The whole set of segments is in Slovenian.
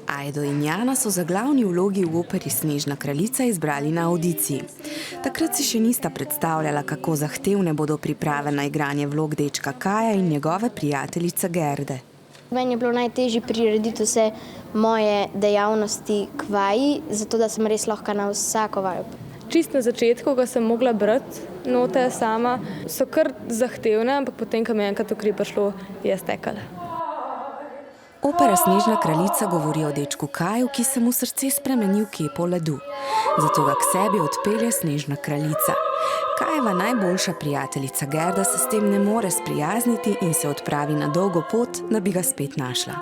Ajdo in Jana so za glavni vlogi v operi Snežna kraljica izbrali na avdiciji. Takrat si še nista predstavljala, kako zahtevne bodo priprave na igranje vlog dečka Kaja in njegove prijateljice Gerde. Meni je bilo najtežje prirediti vse moje dejavnosti k vaji, zato da sem res lahko na vsako vajo. Čist na začetku, ko sem mogla brati note sama, so kar zahtevne, ampak potem, ko mi je enkrat v kri prišlo, je stekala. Opera Snežna kraljica govori o dečku Kaju, ki se mu srce spremeni v kepo ledu. Zato ga k sebi odpelje Snežna kraljica. Kajeva najboljša prijateljica Gerda se s tem ne more sprijazniti in se odpravi na dolgo pot, da bi ga spet našla.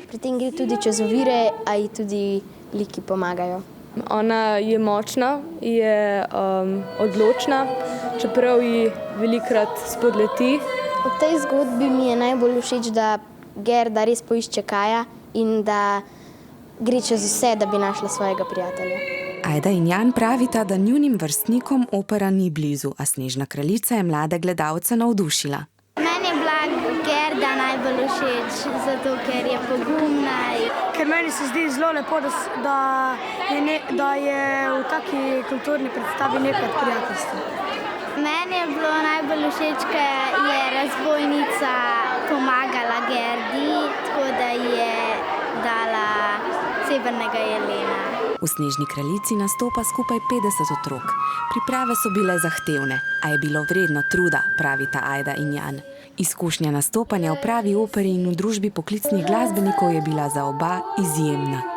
Pri tem gre tudi čez ovire, a ji tudi liki pomagajo. Ona je močna, je odločna, čeprav ji velikokrat spodleti. V tej zgodbi mi je najbolj všeč, da Gerda res poišče Kaja in da gre čez vse, da bi našla svojega prijatelja. Ajda in Jan pravita, da njunim vrstnikom opera ni blizu, a Snežna kraljica je mlade gledalce navdušila. Meni je bila Gerda najbolj všeč, zato ker je pogumna. Ker meni se zdi zelo lepo, da je v taki kulturni predstavi nekaj prijateljstva. Meni je bilo najbolj všeč, ker je razbojnica pomagala Gerdi, tako da je dala srebrnega jelena. V Snežni kraljici nastopa skupaj 50 otrok. Priprave so bile zahtevne, a je bilo vredno truda, pravita Ajda in Jan. Izkušnja nastopanja v pravi operi in v družbi poklicnih glasbenikov je bila za oba izjemna.